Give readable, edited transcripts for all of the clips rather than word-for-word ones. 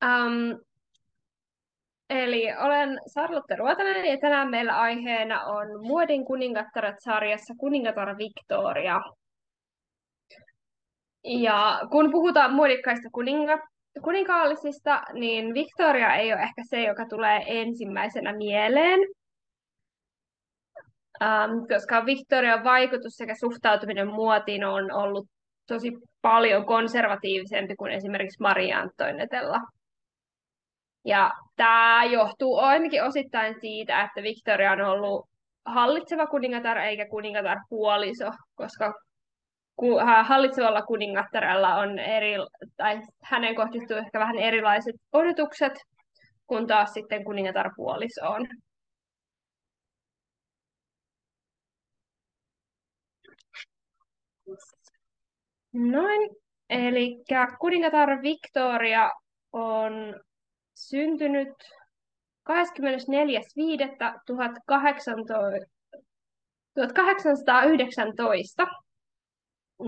Um, eli olen Charlotte Ruotanen ja tänään meillä aiheena on Muodin kuningattaret-sarjassa kuningatar Victoria. Ja kun puhutaan muodikkaista kuninkaallisista, niin Victoria ei ole ehkä se, joka tulee ensimmäisenä mieleen, koska Victorian vaikutus sekä suhtautuminen muotiin on ollut tosi paljon konservatiivisempi kuin esimerkiksi Marie Antoinetella. Ja tämä johtuu ainakin osittain siitä, että Victoria on ollut hallitseva kuningatar eikä kuningatar puoliso, koska hallitsevalla kuningattarella on tai hänen kohdistuu ehkä vähän erilaiset odotukset, kun taas sitten kuningatar puolisoon. Noin. Eli kuningatar Victoria on syntynyt 24.5.1819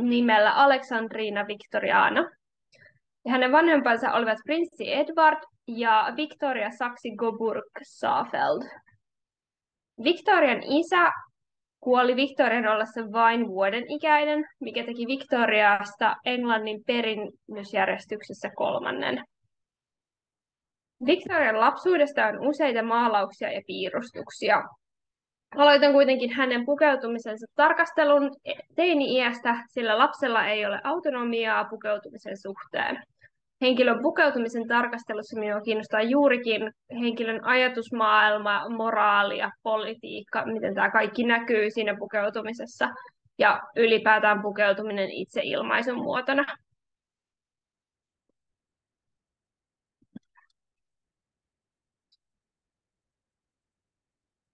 nimellä Alexandrina Victoriana. Ja hänen vanhempansa olivat prinssi Edward ja Victoria Saxe-Coburg-Saalfeld. Victorian isä kuoli Victorian ollessa vain vuoden ikäinen, mikä teki Victoriasta Englannin perinnysjärjestyksessä kolmannen. Victorian lapsuudesta on useita maalauksia ja piirustuksia. Aloitan kuitenkin hänen pukeutumisensa tarkastelun teini-iästä, sillä lapsella ei ole autonomiaa pukeutumisen suhteen. Henkilön pukeutumisen tarkastelussa minua kiinnostaa juurikin henkilön ajatusmaailma, moraali ja politiikka, miten tämä kaikki näkyy siinä pukeutumisessa ja ylipäätään pukeutuminen itseilmaisun muotona.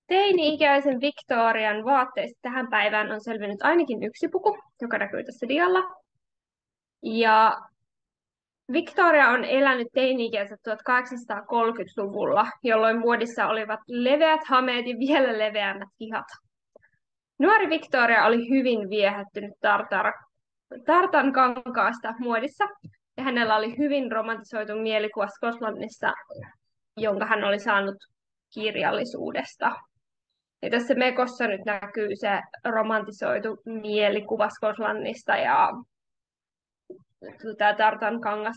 Teini-ikäisen Victorian vaatteista tähän päivään on selvinnyt ainakin yksi puku, joka näkyy tässä dialla. Ja Victoria on elänyt teini-ikänsä 1830-luvulla, jolloin muodissa olivat leveät hameet ja vielä leveämmät hihat. Nuori Victoria oli hyvin viehättynyt tartan kankaasta muodissa, ja hänellä oli hyvin romantisoitu mielikuva Skotlannissa, jonka hän oli saanut kirjallisuudesta. Ja tässä mekossa nyt näkyy se romantisoitu mielikuva Skotlannista, ja tämä tartan kangas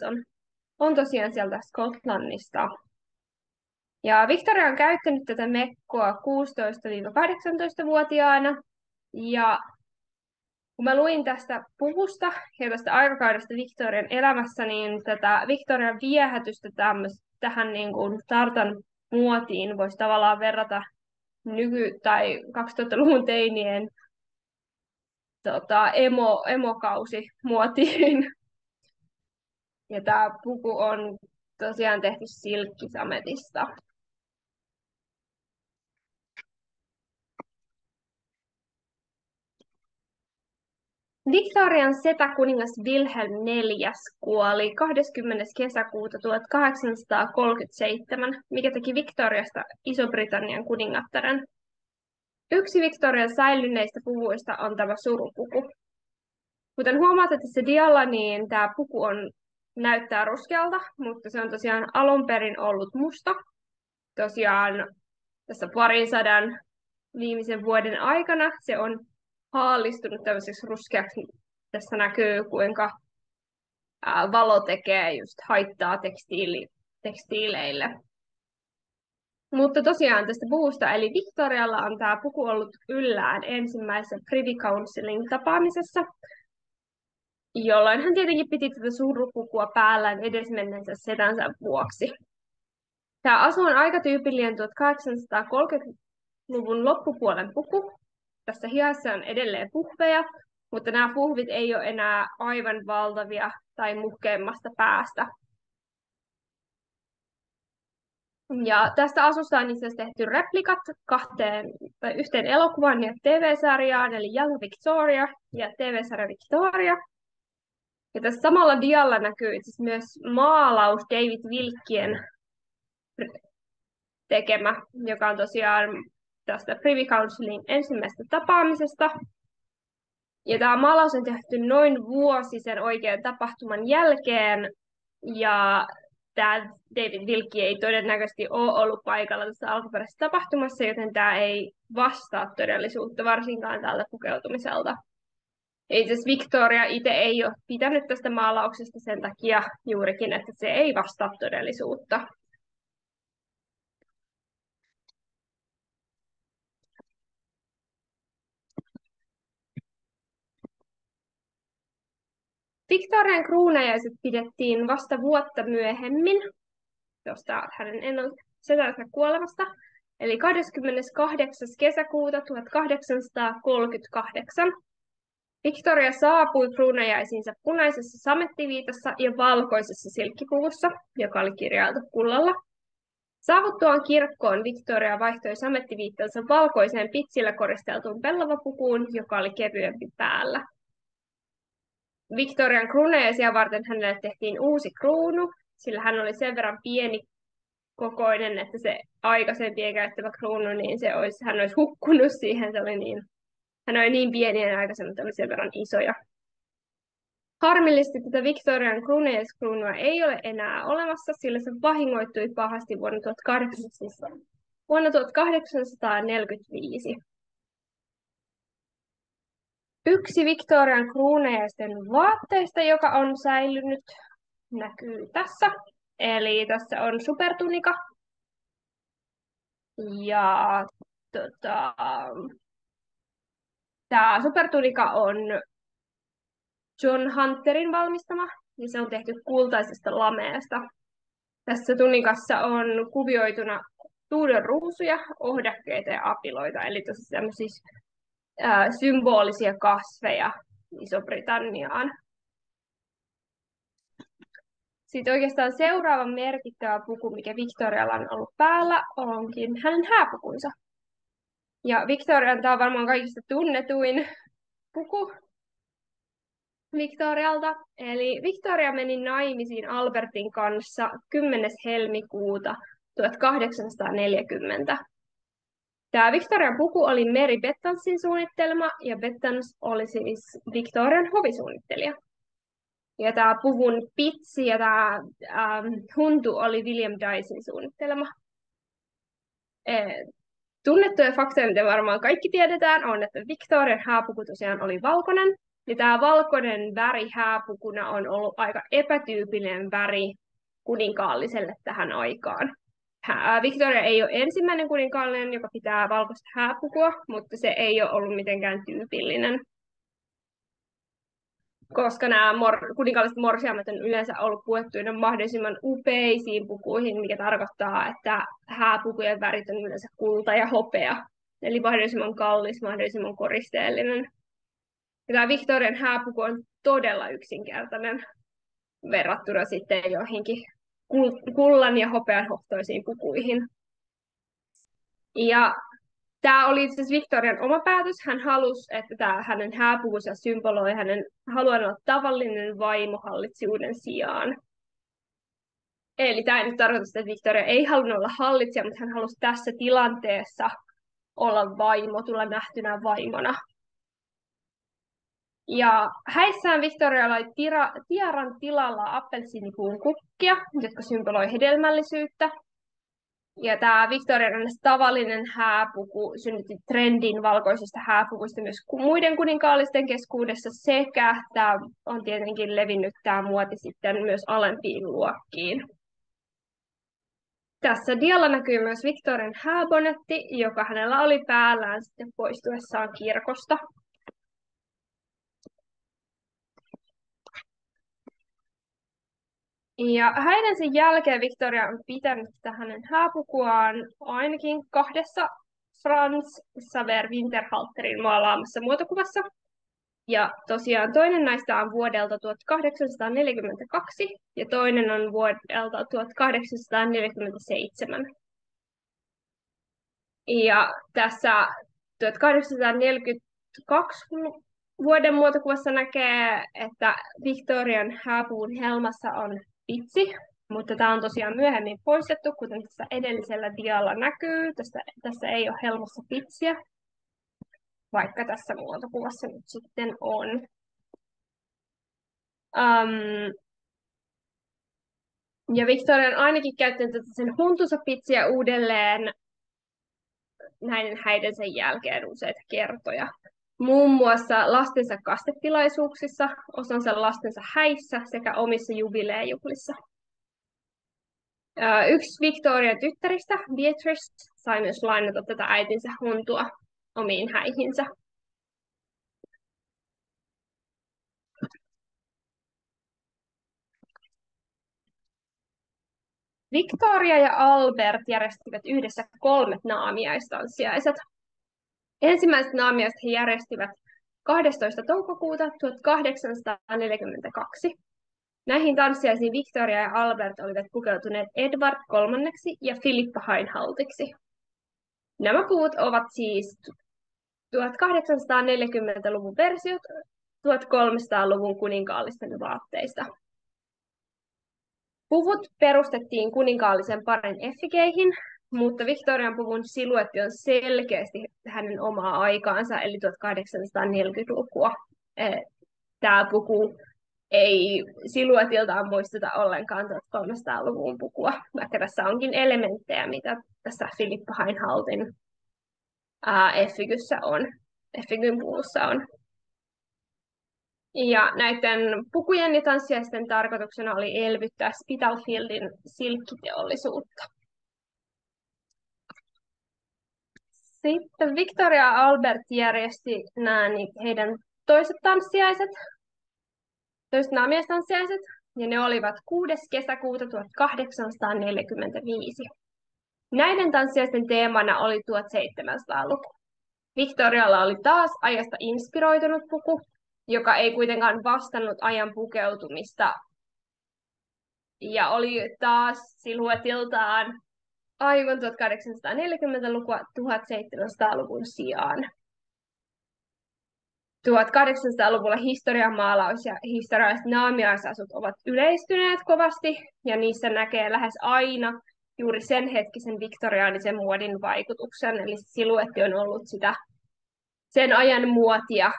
on tosiaan sieltä Skotlannista. Ja Victoria on käyttänyt tätä mekkoa 16-18-vuotiaana, ja kun mä luin tästä puvusta ja tästä aikakaudesta Victorian elämässä, niin tätä Victorian viehätystä tähän niin kuin tartan muotiin voisi tavallaan verrata tai 2000-luvun teinien emokausi muotiin. Ja tämä puku on tosiaan tehty silkkisametista. Victorian setä kuningas Wilhelm IV kuoli 20. kesäkuuta 1837, mikä teki Victoriasta Iso-Britannian kuningattaren. Yksi Victorian säilyneistä puvuista on tämä surupuku. Kuten huomaatte tässä dialla, niin tämä puku näyttää ruskealta, mutta se on tosiaan alun perin ollut musta. Tosiaan tässä 200 viimeisen vuoden aikana se on haalistunut tämmöiseksi ruskeaksi. Tässä näkyy, kuinka valo tekee just haittaa tekstiileille. Mutta tosiaan tästä puvusta, eli Victorialla on tämä puku ollut yllään ensimmäisessä Privy Councilin tapaamisessa, jolloin hän tietenkin piti tätä surupukua päällään edesmenneensä setänsä vuoksi. Tämä asu on aika tyypillinen 1830-luvun loppupuolen puku. Tässä hihassa on edelleen puhveja, mutta nämä puhvit ei ole enää aivan valtavia tai muhkeimmasta päästä. Ja tästä asusta on itse asiassa tehty replikat yhteen elokuvaan ja TV-sarjaan, eli Young Victoria ja TV-sarja Victoria. Ja tässä samalla dialla näkyy itse myös maalaus David Wilkkien tekemä, joka on tosiaan tästä Privy Councilin ensimmäisestä tapaamisesta. Ja tämä maalaus on tehty noin vuosi sen oikean tapahtuman jälkeen, ja tämä David Wilkie ei todennäköisesti ole ollut paikalla tässä alkuperäisessä tapahtumassa, joten tämä ei vastaa todellisuutta varsinkaan tältä pukeutumiselta. Itse asiassa Victoria itse ei ole pitänyt tästä maalauksesta sen takia juurikin, että se ei vastaa todellisuutta. Victorian kruunajaiset pidettiin vasta vuotta myöhemmin tuosta hänen setänsä kuolemasta, eli 28. kesäkuuta 1838. Victoria saapui kruunajaisiinsa punaisessa samettiviitassa ja valkoisessa silkkipuvussa, joka oli kirjailtu kullalla. Saavuttuaan kirkkoon Victoria vaihtoi samettiviittansa valkoiseen pitsillä koristeltuun pellavapukuun, joka oli kevyempi päällä. Victorian kruunajaisia varten hänelle tehtiin uusi kruunu, sillä hän oli sen verran pieni kokoinen, että se aikaisempi käyttämä kruunu, niin hän olisi hukkunut siihen. Hän oli niin pieni ja aikaisemmin oli sen verran isoja. Harmillisesti tätä Victorian kruunajaiskruunua ei ole enää olemassa, sillä se vahingoittui pahasti vuonna 1845. Yksi Victorian kruunajaisten vaatteista, joka on säilynyt, näkyy tässä. Eli tässä on supertunika. Ja tämä supertunika on John Hunterin valmistama, ja se on tehty kultaisesta lameesta. Tässä tunikassa on kuvioituna tuulenruusuja, ohdakkeita ja apiloita, eli tosi tämmöisiä symbolisia kasveja Iso-Britanniaan. Sitten oikeastaan seuraava merkittävä puku, mikä Victorialla on ollut päällä, onkin hänen hääpukunsa. Ja Victorian tämä on varmaan kaikista tunnetuin puku Victorialta. Eli Victoria meni naimisiin Albertin kanssa 10. helmikuuta 1840. Tämä Victorian puku oli Mary Bettansin suunnittelema, ja Bettans oli siis Victorian hovisuunnittelija. Ja tämä puvun pitsi ja tämä huntu oli William Dicen suunnittelema. Tunnettuja faktoja, mitä varmaan kaikki tiedetään, on, että Victorian hääpuku tosiaan oli valkoinen. Ja tämä valkoinen väri hääpukuna on ollut aika epätyypillinen väri kuninkaalliselle tähän aikaan. Victoria ei ole ensimmäinen kuninkaallinen, joka pitää valkoista hääpukua, mutta se ei ole ollut mitenkään tyypillinen. Koska nämä kuninkaalliset morsiamet on yleensä ollut puettuina mahdollisimman upeisiin pukuihin, mikä tarkoittaa, että hääpukujen värit on yleensä kulta ja hopea. Eli mahdollisimman kallis, mahdollisimman koristeellinen. Ja tämä Victorian hääpuku on todella yksinkertainen verrattuna sitten joihinkin kullan ja hopean hohtoisiin pukuihin. Ja tämä oli siis Victorian oma päätös. Hän halusi, että tämä hänen hääpukunsa symboloi hänen haluan olla tavallinen vaimo hallitsijuuden sijaan. Eli tämä ei nyt tarkoita sitä, että Victoria ei halunnut olla hallitsija, mutta hän halusi tässä tilanteessa olla vaimo, tulla nähtynä vaimona. Ja häissään Victorialla oli tiaran tilalla appelsiinipuun kukkia, jotka symboloi hedelmällisyyttä. Ja tämä Victorian tavallinen hääpuku synnytti trendin valkoisista hääpukuista myös muiden kuninkaallisten keskuudessa, sekä tämä on tietenkin levinnyt tämä muoti sitten myös alempiin luokkiin. Tässä dialla näkyy myös Victorian hääbonetti, joka hänellä oli päällään sitten poistuessaan kirkosta. Ja hänen sen jälkeen Victoria on pitänyt hänen hääpukuaan ainakin kahdessa Franz Xaver Winterhalterin maalaamassa muotokuvassa. Ja tosiaan toinen näistä on vuodelta 1842 ja toinen on vuodelta 1847. Ja tässä 1842 vuoden muotokuvassa näkee, että Victorian hääpuvun helmassa on pitsi, mutta tämä on tosiaan myöhemmin poistettu, kuten tässä edellisellä dialla näkyy. Tässä ei ole helmassa pitsiä, vaikka tässä muotokuvassa nyt sitten on. Ja Victoria on ainakin käyttänyt tätä sen huntusa pitsiä uudelleen näiden häidensä jälkeen useita kertoja. Muun muassa lastensa kastetilaisuuksissa, osansa lastensa häissä sekä omissa jubileejuhlissa. Yksi Victorian tyttäristä, Beatrice, sai myös lainata tätä äitinsä huntua omiin häihinsä. Victoria ja Albert järjestivät yhdessä 3 naamiaistanssiaiset. Ensimmäiset naamiaiset he järjestivät 12. toukokuuta 1842. Näihin tanssiaisiin Victoria ja Albert olivat pukeutuneet Edward kolmanneksi ja Philippa Hainhaltiksi. Nämä puvut ovat siis 1840-luvun versiot 1300-luvun kuninkaallisten vaatteista. Puvut perustettiin kuninkaallisen parin effikeihin, mutta Victorian puvun siluetti on selkeästi hänen omaa aikaansa, eli 1840-lukua. Tämä puku ei siluetiltaan muistuta ollenkaan 1300-luvun pukua, vaikka tässä onkin elementtejä, mitä tässä Philippa Hainhaltin effikyn puvussa on. Ja näiden pukujen ja tanssiaisten tarkoituksena oli elvyttää Spitalfieldin silkkiteollisuutta. Sitten Victoria ja Albert järjesti heidän toiset naamiestanssiaiset, ja ne olivat 6. kesäkuuta 1845. Näiden tanssiaisten teemana oli 1700-luku. Victorialla oli taas ajasta inspiroitunut puku, joka ei kuitenkaan vastannut ajan pukeutumista, ja oli taas siluetiltaan aivan 1840-lukua 1700-luvun sijaan. 1800-luvulla historianmaalaus ja historialliset naamiaisasut ovat yleistyneet kovasti, ja niissä näkee lähes aina juuri sen hetkisen viktoriaanisen muodin vaikutuksen, eli siluetti on ollut sitä sen ajan muotia,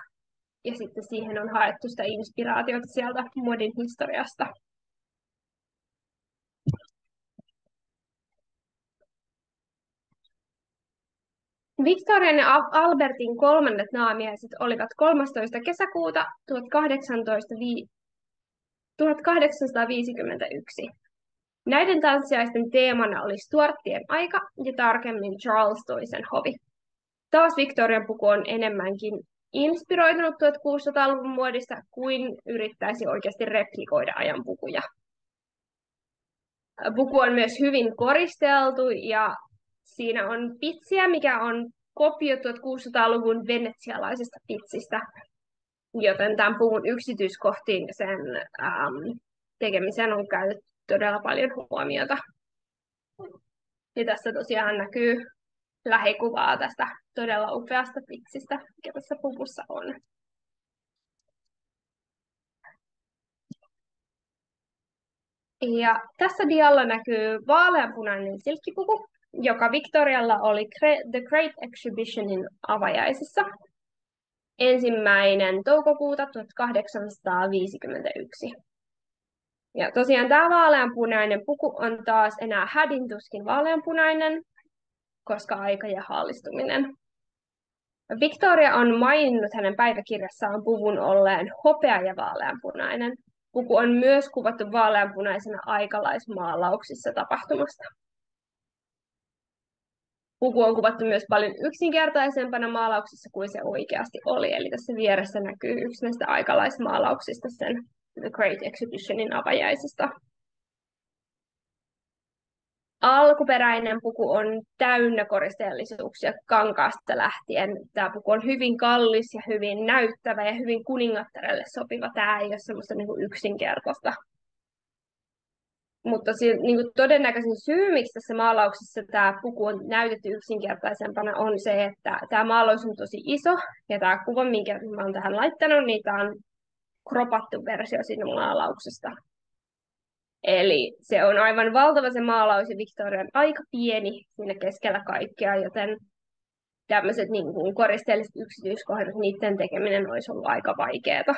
ja sitten siihen on haettu sitä inspiraatiota sieltä muodin historiasta. Victorian ja Albertin kolmannet naamiaiset olivat 13. kesäkuuta 1851. Näiden tanssiaisten teemana oli Stuartien aika ja tarkemmin Charles toisen hovi. Taas Victorian puku on enemmänkin inspiroitunut 1600-luvun muodista kuin yrittäisi oikeasti replikoida ajan pukuja. Puku on myös hyvin koristeltu ja siinä on pitsiä, mikä on kopio 1600-luvun venetsialaisesta pitsistä, joten tämän puvun yksityiskohtiin sen tekemiseen on käytetty todella paljon huomiota. Ja tässä tosiaan näkyy lähikuvaa tästä todella upeasta pitsistä, mikä tässä puvussa on. Ja tässä dialla näkyy vaaleanpunainen silkkipuku, joka Victorialla oli The Great Exhibitionin avajaisissa 1. toukokuuta 1851. Ja tosiaan tämä vaaleanpunainen puku on taas enää hädintuskin vaaleanpunainen, koska aika ja haalistuminen. Victoria on maininnut hänen päiväkirjassaan puvun olleen hopea ja vaaleanpunainen. Puku on myös kuvattu vaaleanpunaisena aikalaismaalauksissa tapahtumasta. Puku on kuvattu myös paljon yksinkertaisempana maalauksissa kuin se oikeasti oli. Eli tässä vieressä näkyy yksi näistä aikalaismaalauksista sen The Great Exhibitionin avajaisista. Alkuperäinen puku on täynnä koristeellisuuksia kankaasta lähtien. Tämä puku on hyvin kallis ja hyvin näyttävä ja hyvin kuningattarelle sopiva. Tämä ei ole semmoista yksinkertaista. Mutta todennäköisin syy, miksi tässä maalauksessa tämä puku on näytetty yksinkertaisempana, on se, että tämä maalaus on tosi iso. Ja tämä kuva, minkä mä olen tähän laittanut, niin tämä on kropattu versio siitä maalauksesta. Eli se on aivan valtava se maalaus ja Victoria on aika pieni siinä keskellä kaikkea, joten tämmöiset koristeelliset yksityiskohdat, niiden tekeminen olisi ollut aika vaikeaa.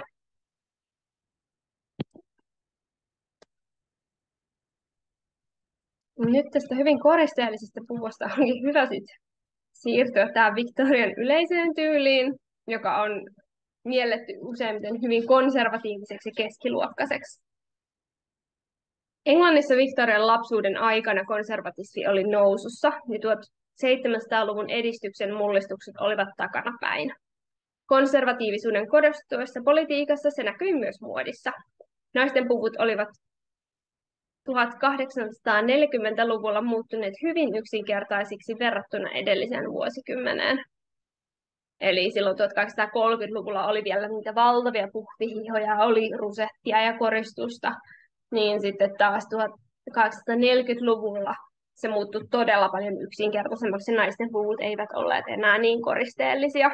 Nyt tästä hyvin koristeellisesta puvusta onkin hyvä siirtyä tähän Victorian yleiseen tyyliin, joka on mielletty useimmiten hyvin konservatiiviseksi keskiluokkaiseksi. Englannissa Victorian lapsuuden aikana konservatismi oli nousussa, ja 1700-luvun edistyksen mullistukset olivat takanapäin. Konservatiivisuuden korostuessa politiikassa se näkyi myös muodissa. Naisten puvut olivat 1840-luvulla muuttuneet hyvin yksinkertaisiksi verrattuna edelliseen vuosikymmeneen. Eli silloin 1830-luvulla oli vielä niitä valtavia puhtihihoja, oli rusettia ja koristusta, niin sitten taas 1840-luvulla se muuttui todella paljon yksinkertaisemmaksi. Naisten puvut eivät olleet enää niin koristeellisia.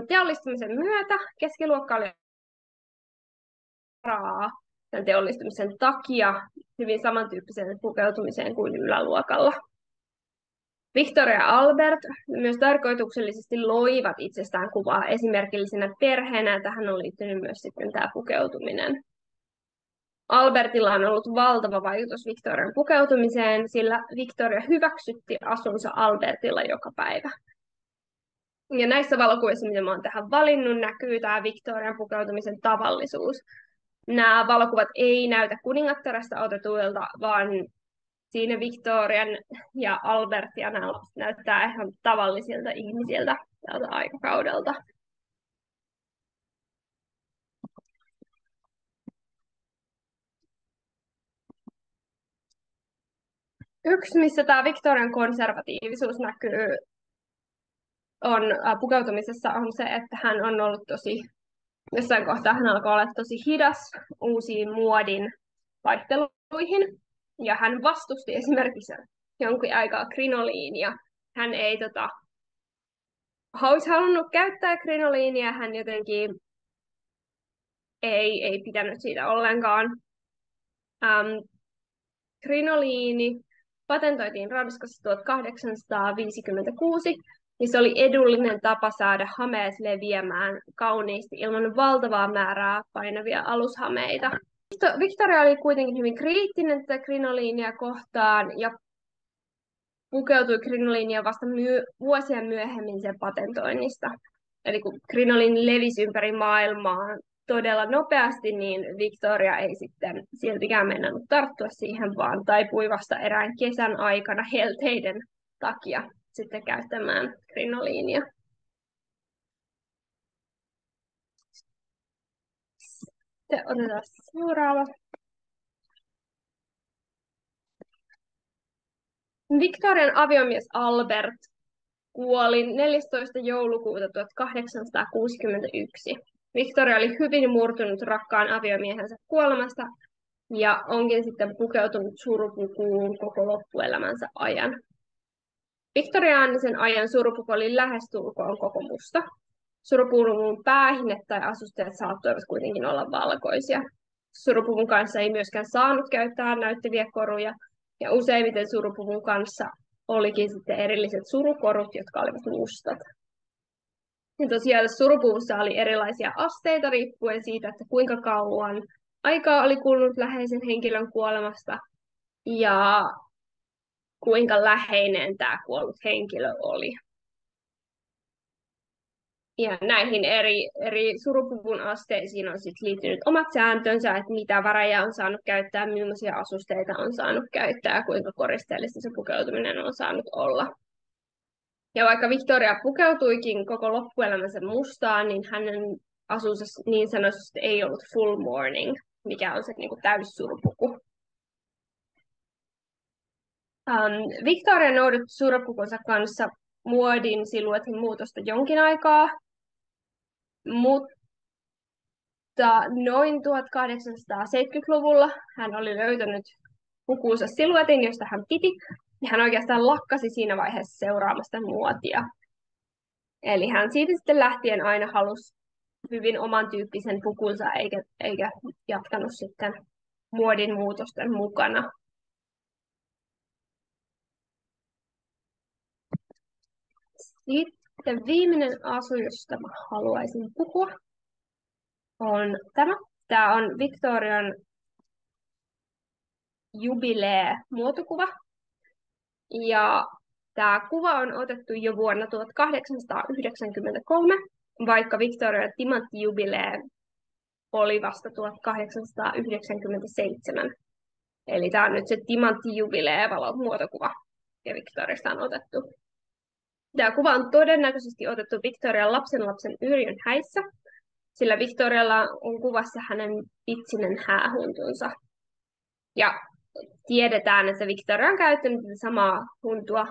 Teollistumisen myötä keskiluokka oli varaa tämän teollistumisen takia hyvin samantyyppiseen pukeutumiseen kuin yläluokalla. Victoria ja Albert myös tarkoituksellisesti loivat itsestään kuvaa esimerkillisenä perheenä, ja tähän on liittynyt myös sitten tämä pukeutuminen. Albertilla on ollut valtava vaikutus Victorian pukeutumiseen, sillä Victoria hyväksytti asunsa Albertilla joka päivä. Ja näissä valokuvissa, mitä mä oon tähän valinnut, näkyy tämä Victorian pukeutumisen tavallisuus. Nämä valokuvat ei näytä kuningattaresta otetuilta, vaan siinä Victorian ja Albert ja nämä lapset näyttää ihan tavallisilta ihmisiltä tältä aikakaudelta. Yksi, missä tämä Victorian konservatiivisuus näkyy on pukeutumisessa, on se, että hän on ollut jossain kohtaa hän alkoi olla tosi hidas uusiin muodin vaihteluihin. Ja hän vastusti esimerkiksi jonkin aikaa krinoliinia. Hän ei olisi halunnut käyttää krinoliinia, hän jotenkin ei pitänyt siitä ollenkaan. Krinoliini patentoitiin Ranskassa 1856, niin se oli edullinen tapa saada hameet leviämään kauniisti ilman valtavaa määrää painavia alushameita. Victoria oli kuitenkin hyvin kriittinen tätä krinoliinia kohtaan ja pukeutui krinoliinia vasta vuosia myöhemmin sen patentoinnista. Eli kun krinoliini levisi ympäri maailmaa todella nopeasti, niin Victoria ei sitten siltikään mennänyt tarttua siihen, vaan taipui vasta erään kesän aikana helteiden takia sitten käyttämään krinoliinia. Sitten otetaan seuraava. Victorian aviomies Albert kuoli 14. joulukuuta 1861. Victoria oli hyvin murtunut rakkaan aviomiehensä kuolemasta ja onkin sitten pukeutunut surupukuun koko loppuelämänsä ajan. Viktoriaanisen ajan surupuku oli lähestulkoon koko musta. Surupuvun päähine tai asusteet saattoivat kuitenkin olla valkoisia. Surupuvun kanssa ei myöskään saanut käyttää näyttäviä koruja, ja useimmiten surupuvun kanssa olikin sitten erilliset surukorut, jotka olivat mustat. Ja tosiaan surupuvussa oli erilaisia asteita riippuen siitä, että kuinka kauan aikaa oli kulunut läheisen henkilön kuolemasta ja kuinka läheinen tämä kuollut henkilö oli. Ja näihin eri surupuvun asteisiin on sit liittynyt omat sääntönsä, että mitä värejä on saanut käyttää, millaisia asusteita on saanut käyttää ja kuinka koristeellista se pukeutuminen on saanut olla. Ja vaikka Victoria pukeutuikin koko loppuelämänsä mustaan, niin hänen asunsa niin sanotusti ei ollut full mourning, mikä on se niin kuin täyssurupuku. Victoria noudatti surupukunsa kanssa muodin siluetin muutosta jonkin aikaa, mutta noin 1870-luvulla hän oli löytänyt pukuunsa siluetin, josta hän piti, ja hän oikeastaan lakkasi siinä vaiheessa seuraamasta muotia. Eli hän siitä sitten lähtien aina halusi hyvin oman tyyppisen pukunsa, eikä jatkanut sitten muodin muutosten mukana. Sitten viimeinen asu, josta mä haluaisin puhua, on tämä. Tämä on Victorian Jubilee-muotokuva. Ja tämä kuva on otettu jo vuonna 1893, vaikka Victorian timanttijubilee oli vasta 1897. Eli tämä on nyt se timanttijubilee-muotokuva, ja Victoriasta on otettu. Tämä kuva on todennäköisesti otettu Victorian lapsenlapsen Yrjön häissä, sillä Victorialla on kuvassa hänen pitsinen häähuntunsa. Ja tiedetään, että Victoria on käyttänyt samaa huntua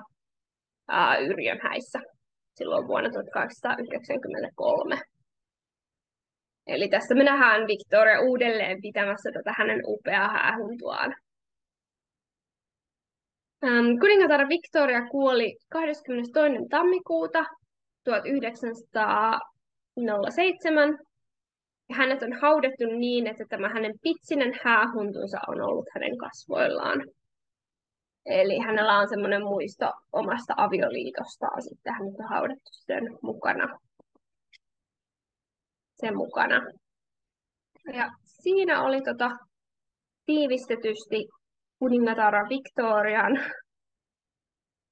Yrjön häissä silloin vuonna 1893. Eli tässä me nähdään Victoria uudelleen pitämässä tätä hänen upeaa häähuntuaan. Kuningatar Victoria kuoli 22. tammikuuta 1907. Ja hänet on haudattu niin, että tämä hänen pitsinen häähuntunsa on ollut hänen kasvoillaan. Eli hänellä on semmoinen muisto omasta avioliitostaan, sitten hänet on haudattu sen mukana. Ja siinä oli tiivistetysti kuningatar Victorian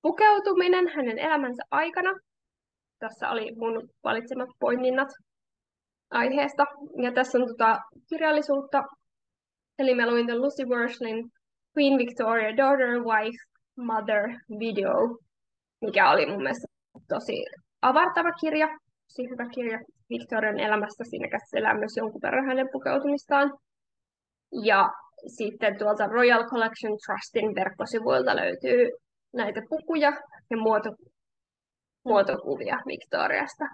pukeutuminen hänen elämänsä aikana. Tässä oli mun valitsemat poiminnat aiheesta. Ja tässä on kirjallisuutta. Eli mä luin tämän Lucy Worslin Queen Victoria Daughter, Wife, Mother video, mikä oli mun mielestä tosi avartava kirja. Tosi hyvä kirja Victorian elämästä. Siinä käsitellään myös jonkun verran hänen pukeutumistaan. Ja sitten tuolta Royal Collection Trustin verkkosivuilta löytyy näitä pukuja ja muotokuvia Victoriasta.